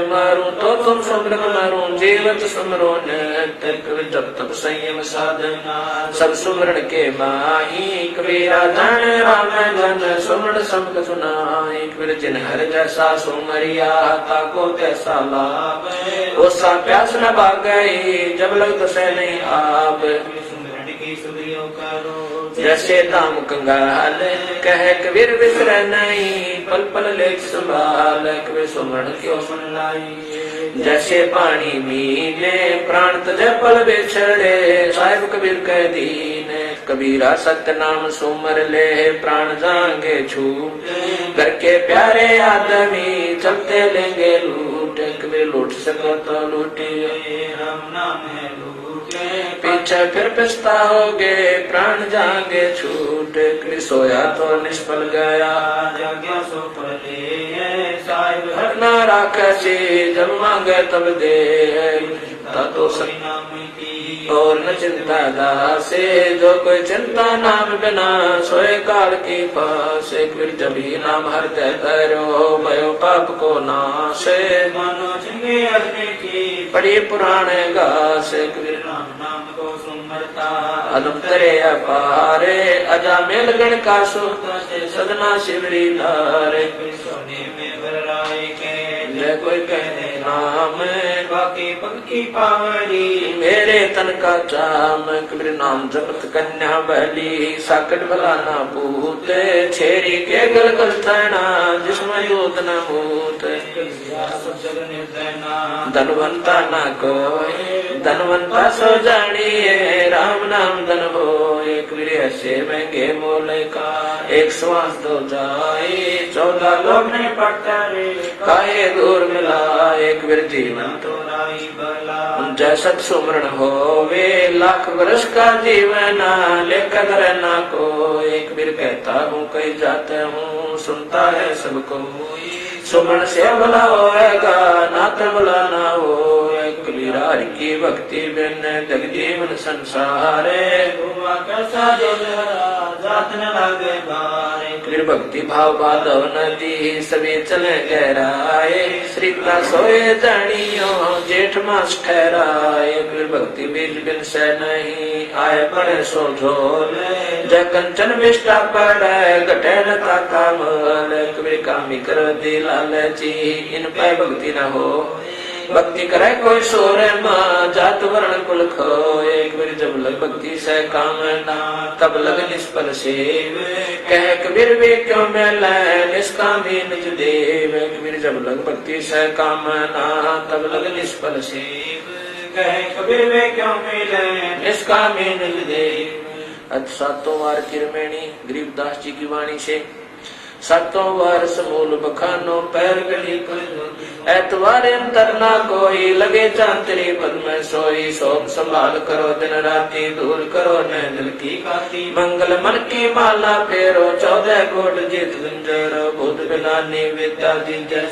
मारू तो तुम सुमरन मारू जीवत सुमरो नत। जब तब संयम साधना सब सुमरण के माही। कबीरा जान राम जन सुमरण सबक सुनाई। कबीर जिन हर जैसा सुमरिया ताको तैसा लाभ ओसा प्यास न भाग गई जब लग से नहीं आप। सुमरण की सुधियो करो जैसे दाम कंगाल कह कबीर विसर नहीं पल पल ले संभाल। कबीर सुमरण क्यों सुन लाई जैसे पानी मीने प्राण तजे पल बिछड़े। साहिब कबीर कह दीन कबीरा सत्य नाम सुमर ले प्राण जाएंगे छूट। घर के प्यारे आदमी चलते लेंगे लूट। कबीर लूट सको तो लूटिए राम नाम है लूटे पीछे फिर पछताओगे प्राण जाएंगे छूट। कबीर सोया तो निष्फल गया जाग्या सो पले साहिब घटना राखसी जब मांगे तब दे। तो सही नाम की और न चिंता दासे जो कोई चिंता नाम बिना सोए काल की फांस। कबीर जब ही नाम हृदय धरो भयो पाप को नासे। मानो जिंदगी अग्नि की पढ़ी पुराने गास। कबीर राम नाम को सुमरता अदम तरे अपारे अजा मेल गण का सुख से सदना शिवरी धारे। सोने में भर राय के जय कोई कहने नाम बाकी पक्की पावरी मेरे तन का चाम कबीर नाम जपत कन्या बहली साकट भला ना पूत छेरी के गल गल तैना जिसमें यूत न मूत सब जग निर्दय नाम धनवंता ना कोई धनवंता सो जानिए राम नाम धन होए कबीर ऐसे महंगे मोल का एक श्वास दो जाए 14 लोग नहीं पड़ता रे काहे दूर मिला एक वीर जीवन तो राई बला जैसा सुमरण होवे लाख वर्ष का जीवन लेकर रहना को एक वीर कहता हूँ कहीं जाता हूँ सुनता है सबको सुमरण से भला होएगा नात भला ना हो कबीर हरि की भक्ति बिन जग जीवन संसारे हुआ कैसा जो जात न लागे बारे कबीर भक्ति भाव बाधव नदी सभी चले गहराए श्री का सोए जानियो जेठ मास ठहराए कबीर भक्ति बीज बिन से नहीं आए पड़े सो झोल जय कंचन विष्टा पड़े घटे न ताका मोल कबीर कामी कर दी लालची इन पे भक्ति न हो भक्ति करे कोई सोरे माँ जात वर्ण कुल खोए कबीर जब लग भक्ति से काम ना तब लग निष्फल सेव कह कबीर वे क्यों मिले निष्कामी निज देव कबीर जब लग भक्ति से काम ना तब लग निष्फल सेव कहे कबीर वे क्यों मिले निष्कामी निज देव। अच्छा तो वार किरमेणी गरीबदास जी की वाणी से सातों वर्ष मूल बखानो पैर गली कर एतवार अंतर ना कोई लगे चांतरी पद में सोई शोक संभाल करो दिन राती दूर करो न दिल की काती मंगल मन की माला फेरो 14 कोट जीत गुंजरो भूत बिलानी विद्या दी जय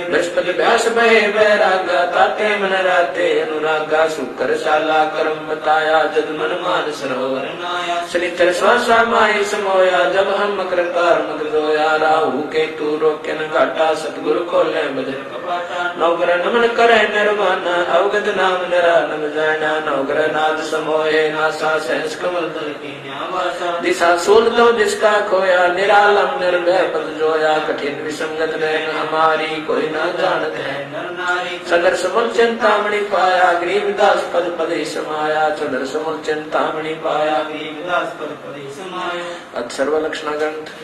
बृहस्पति व्यास भय वैरागा ताते मन राते अनुरागा शुक्र शाला कर्म बताया जद मन मान सरोवर नाया श्रीतर श्वासा माई समोया जब हम मकर मकर दोया राहु के तू रोकन घाटा सतगुरु खोले बजर कपाटा नवग्रह नमन करे निर्वाण अवगत नाम निरानंद जाना नवग्रह नाद समोहे नासा सहस कमल दल की न्यावासा दिशा सूल दो जिसका खोया निरालम निर्भय पद जोया कठिन विसंगत नैन हमारी कोई न जानत है नर नारी सदर समूल चिंतामणि पाया गरीबदास पद पदे समाया सदर समूल चिंतामणि पाया गरीबदास पद पदे समाया अक्षर लक्षण ग्रंथ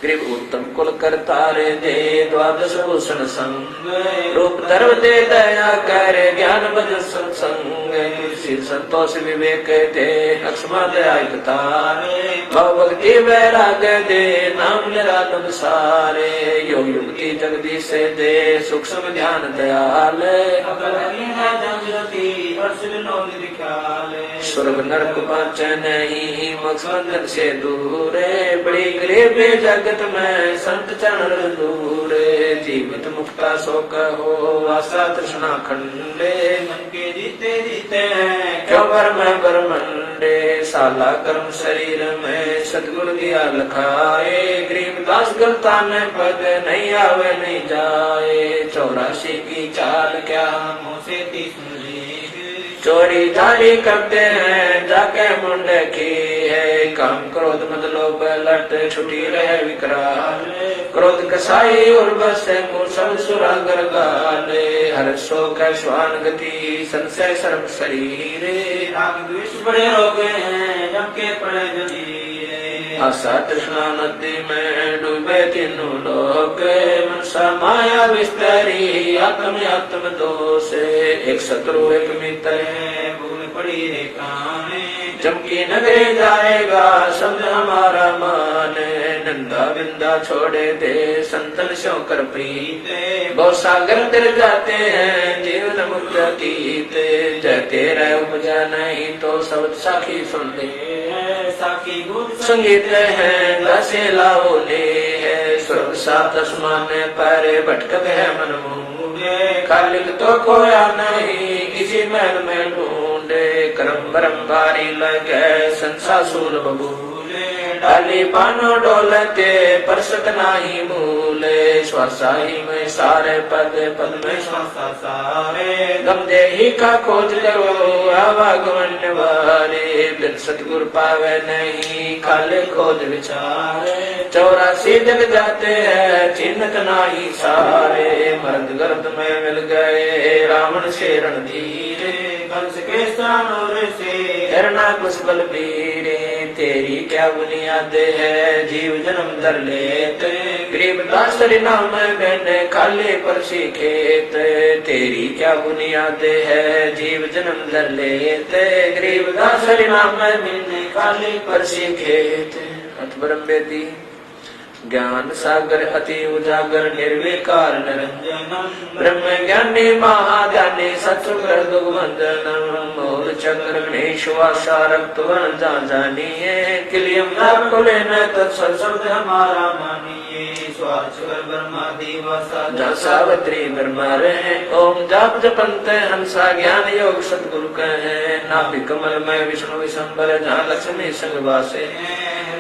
गरीब उत्तम कुल करतारे दे द्वादश भूषण संग रूप धर्म दे दया कर ज्ञान बज सत्संग सिर संतोष विवेक दे लक्ष्मण दयातार भव भक्ति वैराग दे नाम निरालम सारे योग युक्ति जगदीश दे सूक्ष्म ध्यान दयाल स्वर्ग नरक पांच नहीं मकसद से दूरे बड़ी गरीब जगत में संत चरण दूरे जीवित मुक्ता सो कहो आशा तृष्णा खंडे मन के जीते जीते क्यों भर में ब्रह्मंडे साला कर्म शरीर में सदगुण दिया लखाए गरीबदास गलता में पद नहीं आवे नहीं जाए 84 की चाल क्या मुँह से 30 चोरी जारी करते हैं जाके मुंडे की है काम क्रोध मद लोभ लट छुटी रहे विकराल क्रोध कसाई और बस सब सुरागर गाले हर शोक श्वान गति संशय शर्म शरीर राग द्वेष बड़े रोग हैं जम के पड़े जजीरे आशा तृष्णा नदी में डूबे तीनों लोग मनसा माया विस्तरी आत्म दोष एक शत्रु एक मित्र भूल पड़ी रेखा चमकी नगरी जाएगा शब्द हमारा मान नंदा बिंदा छोड़े दे संतन शोकर प्रीत बहुत सागर तिर जाते हैं जीवन मुक्त कीते जय तेरा उपजा नहीं तो शब्द साखी सुन ले साखी गुण संगीत है दसे लाओ ले है स्वर्ग सात आसमान पर भटकत है मन मूंगे खालिक तो खोया नहीं किसी महल में ढूंढे कर्म बरम भारी लगे संसासूर बबूले डाली पानो डोलते परसत नाही मूले श्वासा ही में सारे पद पद में श्वासा सारे गम देही का खोज करो आवागमन वारे बिन सतगुर पावे नहीं खाले खोज विचारे 84 जग जाते हैं चिन्हत नाही सारे मर्द गर्द में मिल गए रावण से रणधीरे कंस के स्थानों से हिरणा कुछ बलबीरे तेरी क्या बुनियाद है जीव जन्म धर लेते गरीब दासरी नाम मैंने खाली पर खेत तेरी क्या बुनियाद है जीव जन्म धर लेते गरीब दासरी नाम मैंने खाली पर खेत अथ ब्रह्म वेदी ज्ञान सागर अति उजागर निर्विकार निरंजनम ब्रह्म ज्ञानी महाज्ञानी सत्सुकर दुर्वंदनम मूल चक्र गणेशवासा रक्त वन जानिए किलियम कुले न तत्सद हमारा मानिए स्वाक्षर ब्रह्मा दिवसा जहाँ सावित्री ब्रह्मा रहे ओम जाप जपंते हंसा ज्ञान योग सतगुरु कहे नाभि कमल में विष्णु विशंबर जहाँ लक्ष्मी संग वासे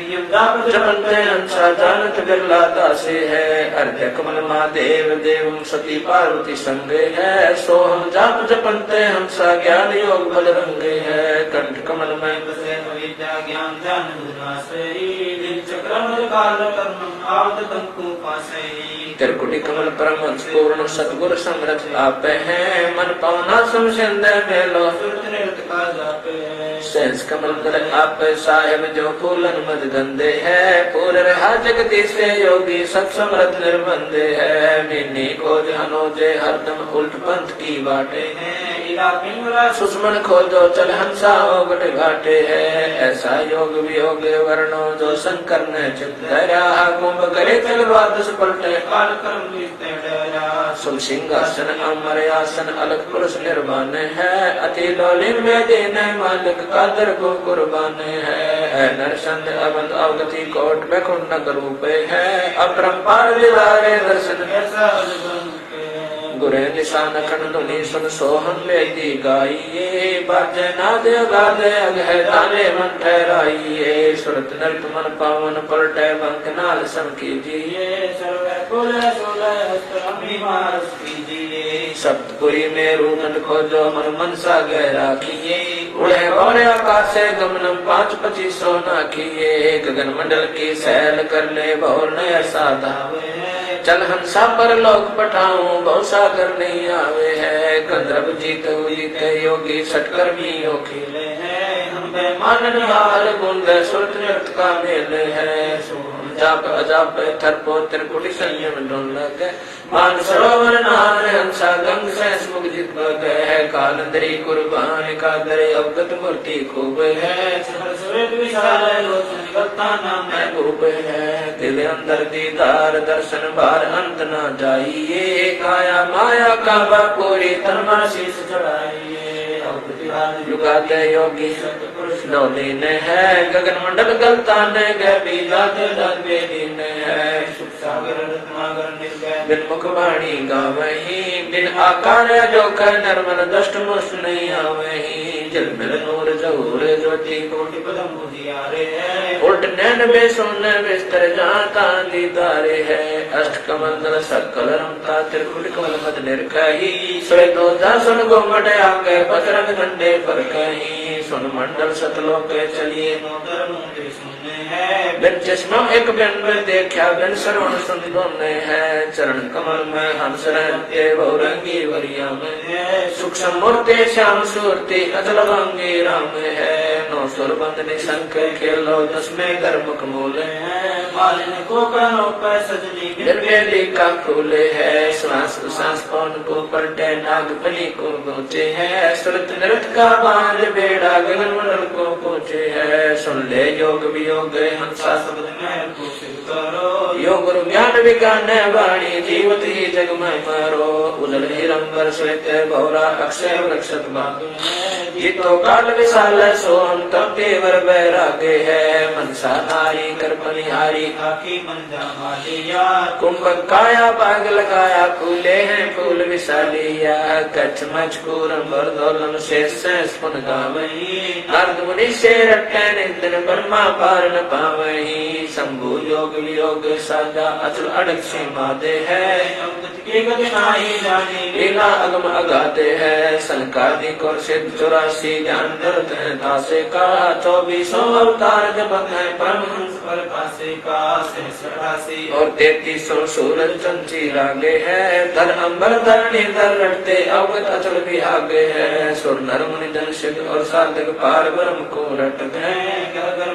जपंते हंसा जानत बिरला दासे है अर्घ्य कमल महादेव देव सती पार्वती संगे है सोहम जाप जपंते हंसा ज्ञान योग बल रंगे है कंठ कमल में बसे विद्या ज्ञान ध्यान दिन चक्रम काल कर्म आवत तंकु पासे त्रिकुटी कमल परम हंस पूर्ण सतगुर समरथ आप है मन पावना समझंद मेलो का जापे सहस कमल कर आप साहेब जो फूलन मद गंदे है पूर रहा जगदीश से योगी सब समरथ निर्बंधे है मिन्नी को जनोजे हरदम उल्ट पंथ की बाटे है सुषमन खोजो चल हंसा ओगट घाटे है ऐसा योग वियोग वर्णो जो शंकर ने चित धरा कुंभ करे चल द्वादश पलटे काल कर्म डरा सुल सिंहासन अमर आसन अलग पुरुष निर्वाण है अति लोलिन में देने मालिक कादर को कुर्बान है नरसंद अवंत अवगति कोट में कुंडक रूपे है अपरंपार दिलारे दर्शन ऐसा गुरे निशान खंड धुनि सुन सोहन लेती गाइए बाजे नाद गादे अगह ताने मन ठहराइए सुरत नृत मन पावन पलटे बंक नाल सम कीजिए सप्तपुरी में रूनन खोजो मन मनसा गहरा किए उड़े बौड़े आकाश से गमनम 5-25 ना किए गगन मंडल की सैल कर ले बहुर नया साधावे चल हंसा पर लोग पठाऊं बहुत सागर नहीं आवे है गंधर्व जीत जीते योगी सटकर्मियों खेले है हम बेमान हार गुंद सुरत नृत्य का मेल है जाप अजाप थरपो त्रिकुटी संयम ढूंढ लगे मान सरोवर नार हंसा गंग से मुख जित गए है कालंदरी कुर्बान का दरे अवगत मूर्ति खूब है खूब है दिल अंदर दीदार दर्शन बार अंत न जाइए काया माया का बापूरी तन शीश चढ़ाइए युगाते योगी डोली ने है गगन मंडल गलता ने गैबी जाते बेदीन है सुख सागर रत्नागर निर्गय बिन मुख वाणी गावही बिन आकार जो कर नरमन दष्ट मुष्ट नहीं आवही जल मिल नूर जहूर ज्योति कोटि पदम उजियारे है उल्ट नैन बे सोने बिस्तर जाता दीदारे है अष्ट कमंडल सकल रमता त्रिकुट कमल मद निर्कही सोए दो दासन गोमट आगे पचरंग झंडे पर कहीं सुन मंडल सतलोक चलिए बिन चश्मा एक बिन में देखा बिन श्रवण सुन दोने है चरण कमल में हंस रहते बहुरंगी वरिया में सूक्ष्म मूर्ति श्याम सूर्ति अचल भंगी राम है नौ सुर बंदनी शंख खेलो 10 में गर्मुख मूले है मालिनी को करो पर सजनी निर्वेदी का फूले है श्वास सांस पवन को पलटे नागफनी को पहुँचे है सुरत नृत्य का बांध बेड़ा गगन मंडल को पहुँचे है सुन ले योग वियोग हंसा शब्द में करो योग गुरु ज्ञान विज्ञान वाणी जीवत ही जग में मारो उदल हिरंबर श्वेत भौरा अक्षय वृक्षत ये तो काल विशाल सोहम तब देवर बैरागे है मनसा नारी कर बनिहारी आखी मंजा मालिया कुंभक काया बाग लगाया फूले हैं फूल विशालिया कच्छ मचकूर बरदौलन शेष पुन गावही नारद मुनि से रटे निंदन ब्रह्मा पार न पावही शंभु योग वियोग साजा अचल अड़क सीमा दे है की गति नाही जानी लीला अगम अगाधे है सनकादिक और सिद्ध 84 ज्ञान दर्द है दासे का 24 अवतार जब है परमहंस पर कासे का सहस्रासी और 33 सूरज चंची लागे है धर अंबर धरणी धर रटते अवगत अचल भी आगे है सुर नर मुनि जन सिद्ध और साधक पार ब्रह्म को रटते हैं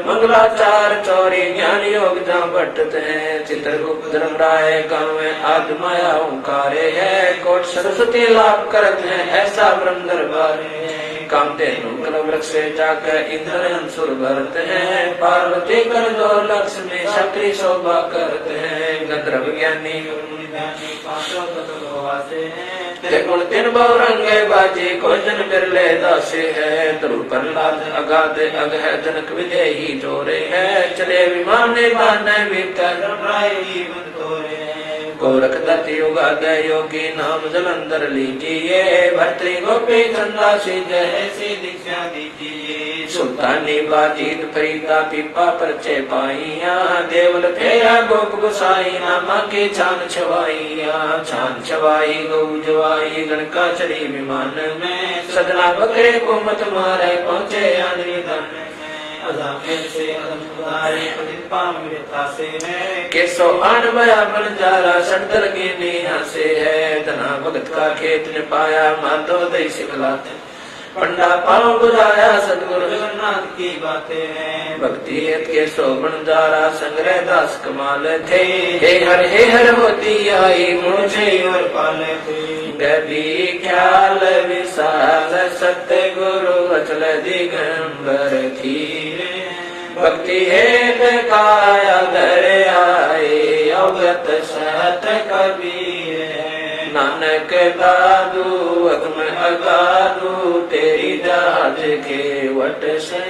मंगलाचार चौरी ज्ञान योग जहाँ बटते हैं चित्रगुप्त धर्मराय गाँव में आदि माया ओंकारे है कोट सरस्वती लाभ करते हैं ऐसा ब्रह्म दरबार कामते कल वृक्ष से जाकर इंद्र अंसुर भरते हैं पार्वती कर दो लक्ष्मी शक्ति शोभा करते हैं गंधर्व ज्ञानी गुण 3 बहुरंगे बाजी को जन बिरले दासे है ध्रुव प्रहलाद अगाध अग है जनक विदेही जोरे है चले विमान बाने भीतर गोरख दत्त युगाद योगी नाम जलंधर लीजिए भर्तृ गोपी चंदा से ऐसी दीक्षा दीजिए सुल्तानी बाजीत फरीदा पीपा परचे पाइया देवल फेरा गोप गुसाई नामा के छान छवाई गौ जवाई गणका चढ़ी विमान में सदना बकरे को मत मारे पहुँचे आनंद केसो आन बया बन जारा सड़दर गिनी से है धना भगत का खेत ने पाया माधो दई सिखलाते पंडा पाँव बुझाया सतगुरु जगन्नाथ की बातें हैं भक्ति हेत के शोभन जारा संग्रह दास कमाल थे हे हर होती आई मुझे और पाले थे गभी ख्याल विशाल सत्य गुरु अचल दिगंबर धीरे भक्ति हेत काया दर आए अवगत सत कबीर नानक दादू अगम अगादू तेरी दाद के वट से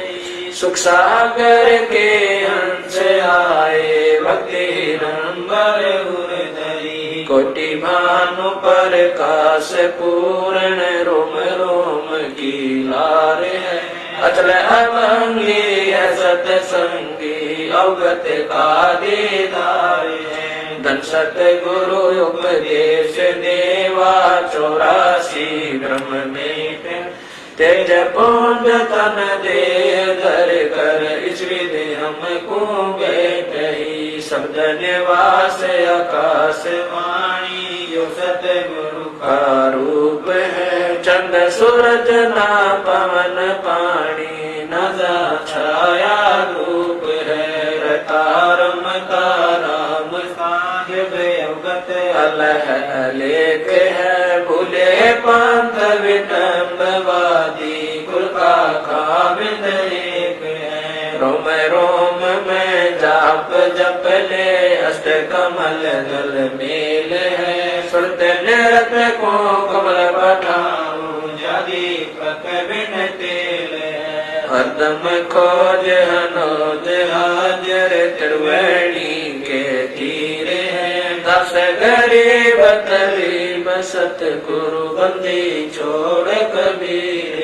सुख सागर के हंस आए भक्ति नंबर उदरी कोटि भानु पर काश पूर्ण रोम रोम की लार है अचल अमंगी सतसंगी अवगत का दीदार है धन सत गुरु उपदेश देवा 84 ब्रह्म में तेज पुंज तन दे धर कर इस विधि हमको बैठ ही शब्द निवास आकाश वाणी यो सत गुरु का रूप है चंद सूरज ना पवन पानी नजा छाया रूप है रतारम का राम साहिब अवगत अलह लेख है भूले पंथ विटम्बवादी कुल का खाबिद एक है रोम रोम में जाप जप ले अष्ट कमल दल मेल है सुरत निरत को कमल पठाऊं जादी पक बिन तेल हरदम खोज हनोज हाजर त्रिवेणी के तीरे है दस गरीब तरीब सतगुरु बंदी छोड़ कबीर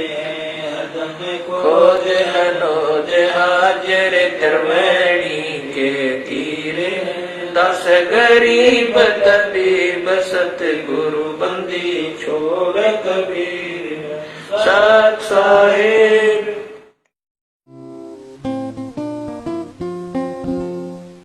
हरदम खोज हनोज हाजर त्रिवेणी के तीरे 10 गरीब तबीब सतगुरु बंदी छोड़ कबीर सत